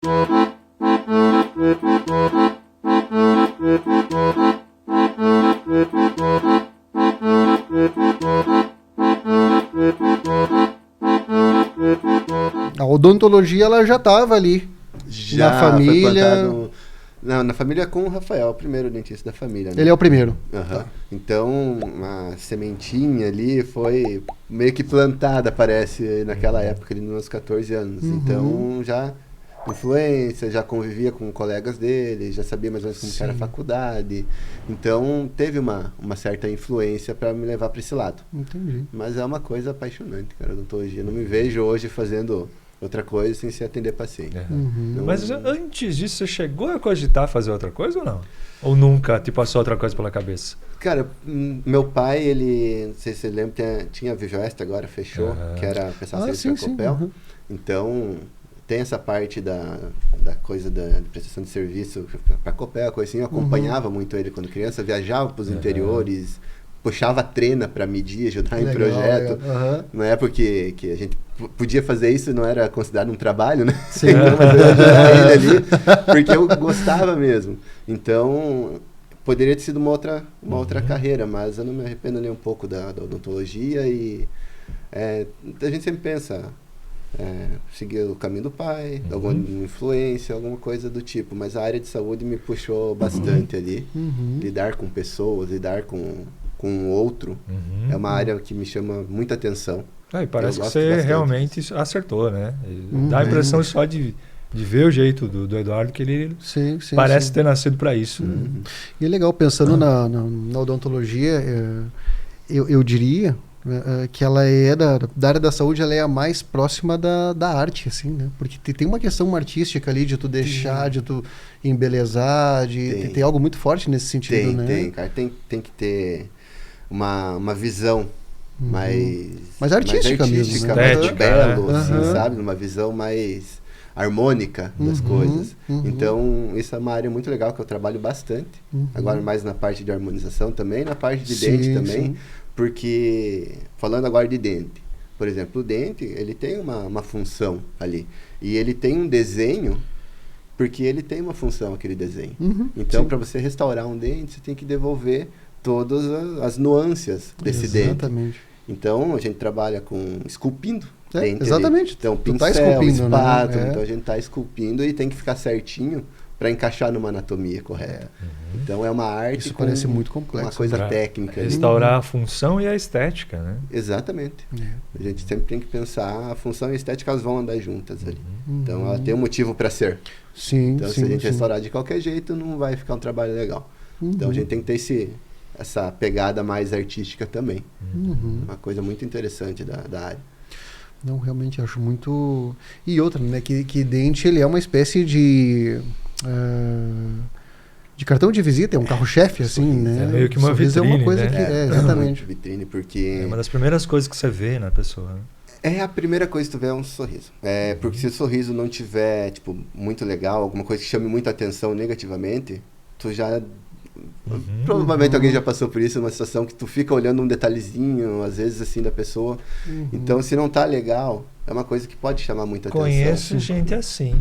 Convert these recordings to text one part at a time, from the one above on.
A odontologia ela já estava ali Já na foi família. plantado... Não, na família com o Rafael, o primeiro dentista da família, né? Ele é o primeiro. Aham. Então, a sementinha ali foi meio que plantada, parece, naquela época, ali nos meus 14 anos. Então, já influência, já convivia com colegas dele, já sabia mais ou menos como que era a faculdade. Então, teve uma certa influência para me levar para esse lado. Entendi. Mas é uma coisa apaixonante, cara, odontologia. Não me vejo hoje fazendo outra coisa sem se atender paciente. Não- Mas antes disso, você chegou a cogitar fazer outra coisa ou não? Ou nunca te passou outra coisa pela cabeça? Cara, meu pai, ele, não sei se você lembra, tinha a Vijoeste agora, fechou, que era prestação de serviço para Copel. Então, tem essa parte da coisa da prestação de serviço para Copel, coisa assim. Eu acompanhava muito ele quando criança, viajava para os interiores, puxava a trena para medir, ajudar em projeto. Não é porque que a gente podia fazer isso, não era considerado um trabalho, né? Sim. Então, mas eu ajudava ele ali, porque eu gostava mesmo. Então, poderia ter sido uma outra carreira, mas eu não me arrependo nem um pouco da odontologia e a gente sempre pensa seguir o caminho do pai, alguma influência, alguma coisa do tipo, mas a área de saúde me puxou bastante ali. Lidar com pessoas, lidar com o outro, é uma área que me chama muita atenção. E parece que gosto você bastante. realmente acertou, né? Dá a impressão só de ver o jeito do Eduardo que ele parece ter nascido para isso. Né? E é legal, pensando na odontologia, eu diria que ela é da área da saúde, ela é a mais próxima da arte, assim, né? Porque tem uma questão artística ali de tu deixar, de tu embelezar, tem algo muito forte nesse sentido, né? Tem, cara. Tem que ter uma visão mais artística mesmo, né? mais Estética, belo, né? assim, sabe? Uma visão mais harmônica das coisas. Então, isso é uma área muito legal que eu trabalho bastante. Agora mais na parte de harmonização também, na parte de dente também. Porque, falando agora de dente, por exemplo, o dente, ele tem uma função ali. E ele tem um desenho, porque ele tem uma função, aquele desenho. Então, para você restaurar um dente, você tem que devolver todas as nuances desse dente. Então, a gente trabalha esculpindo dente. Exatamente. Ali. Então, tu pincel, tá esculpindo, espátula. né? Então, a gente está esculpindo e tem que ficar certinho para encaixar numa anatomia correta. Então, é uma arte. Isso parece muito complexo. Uma coisa técnica. Restaurar a função e a estética, né? Exatamente. A gente sempre tem que pensar, a função e a estética elas vão andar juntas ali. Então, ela tem um motivo para ser. Então, se a gente restaurar de qualquer jeito, não vai ficar um trabalho legal. Então, a gente tem que ter essa pegada mais artística também. Uma coisa muito interessante da área. Não, realmente acho muito... E outra, né? Que dente, ele é uma espécie de cartão de visita, é um carro-chefe, assim, né? É meio que uma vitrine, é uma coisa né? que... exatamente. Vitrine, porque... É uma das primeiras coisas que você vê na pessoa. Né? É a primeira coisa que tu vê é um sorriso. Porque se o sorriso não tiver, tipo, muito legal, alguma coisa que chame muita atenção negativamente, tu já... Provavelmente alguém já passou por isso, uma situação que tu fica olhando um detalhezinho, às vezes, assim, da pessoa. Então, se não tá legal, é uma coisa que pode chamar muita atenção. Conheço gente assim.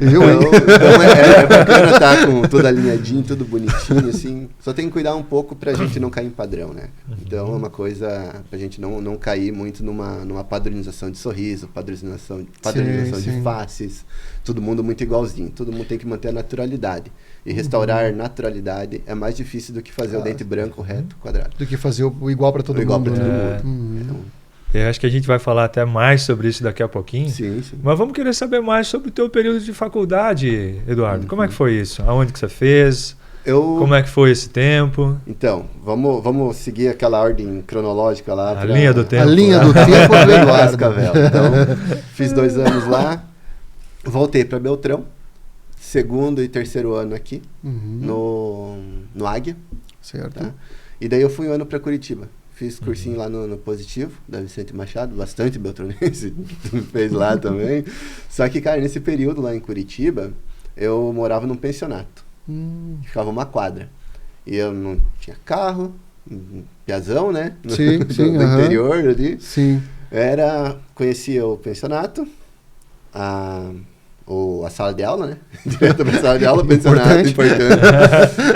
Então é bacana estar com tudo alinhadinho, tudo bonitinho, assim. Só tem que cuidar um pouco pra gente não cair em padrão, né? Então é uma coisa pra gente não cair muito numa padronização de sorriso, padronização de faces. Todo mundo muito igualzinho. Todo mundo tem que manter a naturalidade. E restaurar naturalidade é mais difícil do que fazer o dente branco, reto, quadrado. Do que fazer o igual para todo mundo. Igual para todo né? mundo. Eu acho que a gente vai falar até mais sobre isso daqui a pouquinho. Sim. Mas vamos querer saber mais sobre o teu período de faculdade, Eduardo. Como é que foi isso? Aonde que você fez? Como é que foi esse tempo? Então, vamos seguir aquela ordem cronológica lá. A linha do tempo. A linha do tempo do Eduardo. Então, fiz 2 anos lá, voltei para Beltrão, 2º e 3º ano aqui, no Águia. Certo. Tá? E daí eu fui 1 ano para Curitiba. Fiz cursinho lá no Positivo, da Vicente Machado, bastante beltronense, fez lá também. Só que, cara, nesse período lá em Curitiba, eu morava num pensionato. Ficava uma quadra. E eu não tinha carro, piazão, né? Sim, do interior ali. Sim. Conhecia o pensionato, a sala de aula, né? Direto pra sala de aula, pensionato, importante.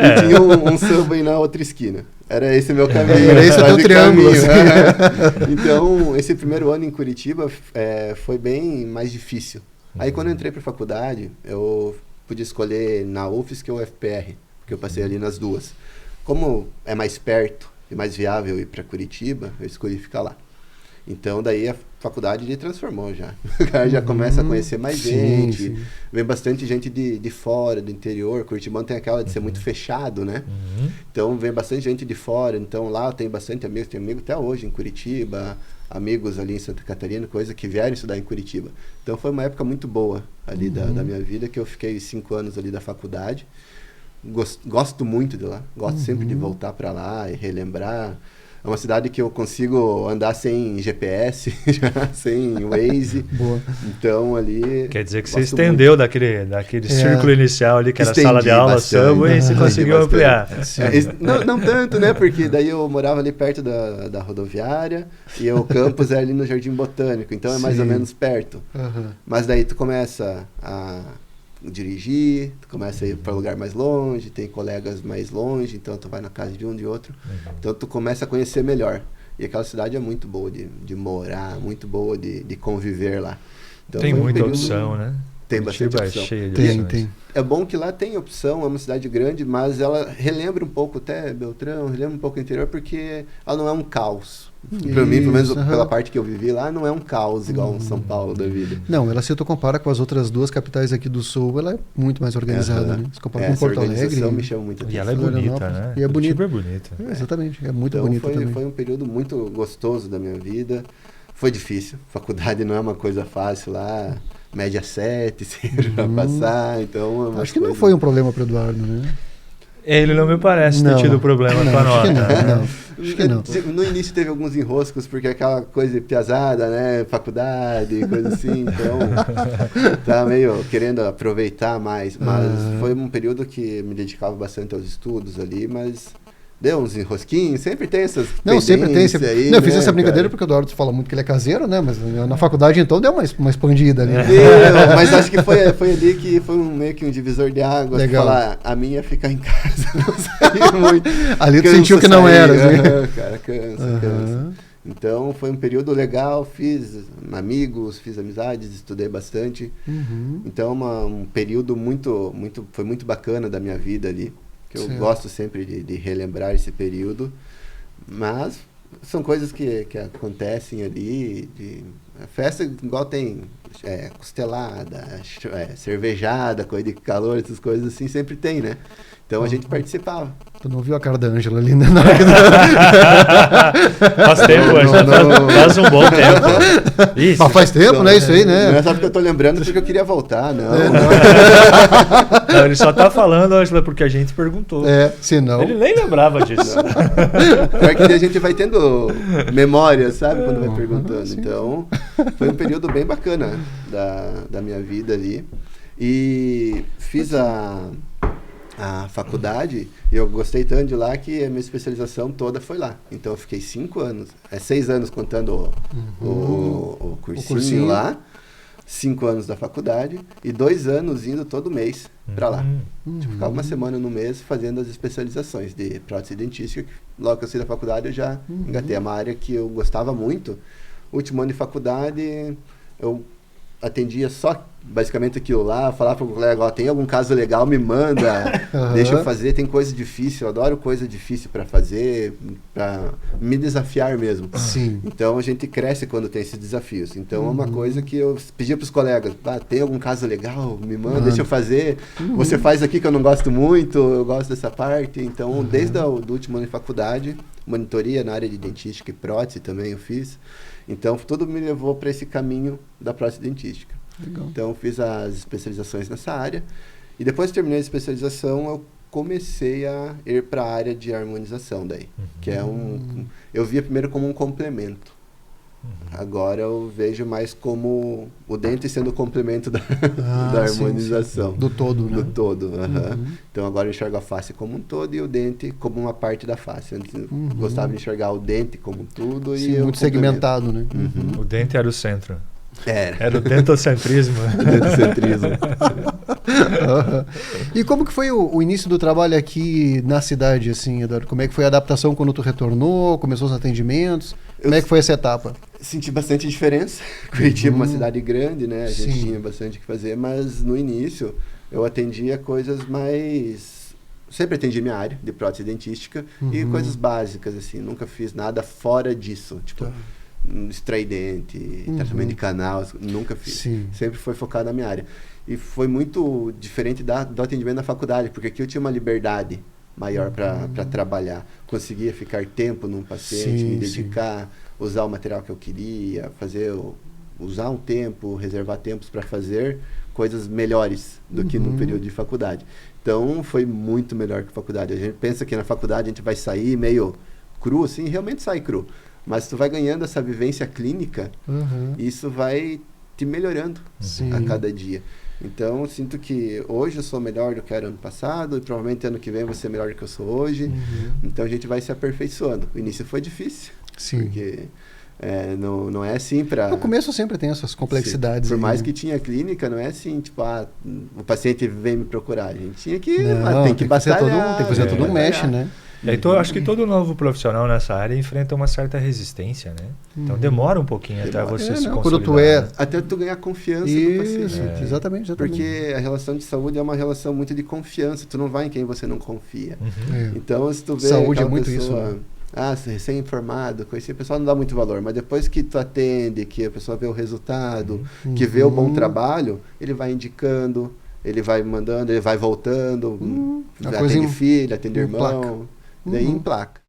E tinha um Subway na outra esquina. Era esse meu caminho. Era esse o teu triângulo. Assim. Então, esse primeiro ano em Curitiba foi bem mais difícil. Aí, quando eu entrei pra faculdade, eu podia escolher na UFSC ou UFPR, porque eu passei ali nas duas. Como é mais perto e mais viável ir pra Curitiba, eu escolhi ficar lá. Então, daí a faculdade ele transformou já. O cara já começa a conhecer mais gente. Sim. Vem bastante gente de fora, do interior. Curitibano tem aquela de ser muito fechado, né? Então, vem bastante gente de fora. Então, lá eu tenho bastante amigos. Tenho amigos até hoje em Curitiba. Amigos ali em Santa Catarina, coisa que vieram estudar em Curitiba. Então, foi uma época muito boa ali da minha vida, que eu fiquei 5 anos ali da faculdade. Gosto muito de lá. Gosto sempre de voltar para lá e relembrar. É uma cidade que eu consigo andar sem GPS, sem Waze. Boa. Então, ali... Quer dizer que você estendeu daquele círculo inicial ali, que era sala de aula, Subway, e você conseguiu ampliar. Não tanto, né? Porque daí eu morava ali perto da rodoviária e o campus é ali no Jardim Botânico. Então, é mais ou menos perto. Mas daí tu começa a dirigir, tu começa a ir para lugar mais longe, tem colegas mais longe, então tu vai na casa de um, de outro. Então tu começa a conhecer melhor. E aquela cidade é muito boa de morar, muito boa de conviver lá. Então, tem muita opção, né? Tem bastante opção. Cheia de tem. É bom que lá tem opção, é uma cidade grande, mas ela relembra um pouco até Beltrão, relembra um pouco o interior, porque ela não é um caos. Para mim, pelo menos pela parte que eu vivi lá, não é um caos igual um São Paulo da vida. Não, ela, se tu compara com as outras duas capitais aqui do Sul, ela é muito mais organizada, né? Se compara com Porto Alegre. Me chama muito atenção. E ela é bonita, né? E é bonita. É bonita. Exatamente, é muito então, bonita também. Foi um período muito gostoso da minha vida. Foi difícil. Faculdade não é uma coisa fácil lá. Média 7, sempre pra passar. Então, acho que não foi um problema para o Eduardo, né? Ele não me parece ter tido problema com a nota. Acho que não. No início teve alguns enroscos, porque aquela coisa piazada, né? Faculdade, coisa assim. Então, tava meio querendo aproveitar mais. Mas foi um período que me dedicava bastante aos estudos ali, mas... Deu uns enrosquinhos, sempre tem essas sempre tem. Aí, eu fiz essa brincadeira porque o Eduardo fala muito que ele é caseiro, né? Mas na faculdade, então, deu uma expandida ali. Mas acho que foi ali que foi meio que um divisor de águas. Legal. Falar, a minha é ficar em casa, não sair muito. Ali tu sentiu que não era, né? Cara, cansa. Então, foi um período legal, fiz amigos, fiz amizades, estudei bastante. Então, um período foi muito bacana da minha vida ali. Eu gosto sempre de relembrar esse período, mas são coisas que acontecem ali. A festa igual tem costelada, cervejada, coisa de calor, essas coisas assim, sempre tem, né? Então a gente participava. Tu não viu a cara da Ângela ali, né? Faz tempo, Ângela. Faz um bom tempo. Isso. Mas faz tempo, né? Isso aí, né? Não é só porque eu tô lembrando porque eu queria voltar, não. Não, ele só tá falando, Ângela, porque a gente perguntou. Senão... Ele nem lembrava disso. Pior que a gente vai tendo memória, sabe? Quando vai perguntando. Então, foi um período bem bacana da minha vida ali. E fiz a faculdade, e eu gostei tanto de lá que a minha especialização toda foi lá. Então eu fiquei 5 anos, 6 anos contando o cursinho lá, 5 anos da faculdade e 2 anos indo todo mês para lá. Ficava uma semana no mês fazendo as especializações de prótese dentística. Logo que eu saí da faculdade eu já engatei. É uma área que eu gostava muito. Último ano de faculdade eu atendia só basicamente aquilo lá, falava para o colega, ó, tem algum caso legal, me manda, deixa eu fazer, tem coisa difícil, eu adoro coisa difícil para fazer, para me desafiar mesmo. Sim. Então a gente cresce quando tem esses desafios. Então é uma coisa que eu pedia para os colegas, tem algum caso legal, me manda, deixa eu fazer, você faz aqui que eu não gosto muito, eu gosto dessa parte. Então desde o último ano de faculdade, monitoria na área de dentística e prótese também eu fiz. Então tudo me levou para esse caminho da prótese dentística. Legal. Então fiz as especializações nessa área e depois que terminei a especialização eu comecei a ir para a área de harmonização daí, que é eu via primeiro como um complemento. Agora eu vejo mais como o dente sendo o complemento da harmonização. Sim. Do todo, né? Do todo, Então agora eu enxergo a face como um todo e o dente como uma parte da face. Antes eu gostava de enxergar o dente como um tudo. Sim, muito segmentado, né? O dente era o centro. Era o dentocentrismo. Dentocentrismo. E como que foi o início do trabalho aqui na cidade, assim, Eduardo? Como é que foi a adaptação quando tu retornou? Começou os atendimentos? Como é que foi essa etapa? Senti bastante diferença. Curitiba é uma cidade grande, né? A gente tinha bastante o que fazer, mas no início eu atendia coisas mais... Sempre atendi minha área de prótese dentística e coisas básicas, assim. Nunca fiz nada fora disso. Tipo, extrair dente, tratamento de canal, nunca fiz. Sempre foi focado na minha área. E foi muito diferente do atendimento na faculdade, porque aqui eu tinha uma liberdade maior para trabalhar. Conseguia ficar tempo num paciente, me dedicar, usar o material que eu queria, usar um tempo, reservar tempos para fazer coisas melhores do que no período de faculdade. Então, foi muito melhor que a faculdade. A gente pensa que na faculdade a gente vai sair meio cru, assim, realmente sai cru. Mas tu vai ganhando essa vivência clínica, isso vai te melhorando a cada dia. Então, eu sinto que hoje eu sou melhor do que era ano passado e provavelmente ano que vem eu vou ser melhor do que eu sou hoje. Então, a gente vai se aperfeiçoando. O início foi difícil, porque não é assim para... No começo sempre tem essas complexidades. Por mais que tinha clínica, não é assim, tipo, o paciente vem me procurar. A gente tinha que... tem que batalhar. Tem que fazer todo um mesh, né? Então, acho que todo novo profissional nessa área enfrenta uma certa resistência, né? Então, demora um pouquinho até você se consolidar. Até tu ganhar confiança do paciente. Exatamente. Porque a relação de saúde é uma relação muito de confiança. Tu não vai em quem você não confia. Então, se tu vê saúde é muito pessoa, isso, né? Recém-informado, conheci, o pessoal não dá muito valor. Mas depois que tu atende, que a pessoa vê o resultado, que vê o bom trabalho, ele vai indicando, ele vai mandando, ele vai voltando, atende filho, atende irmão. Daí em placa.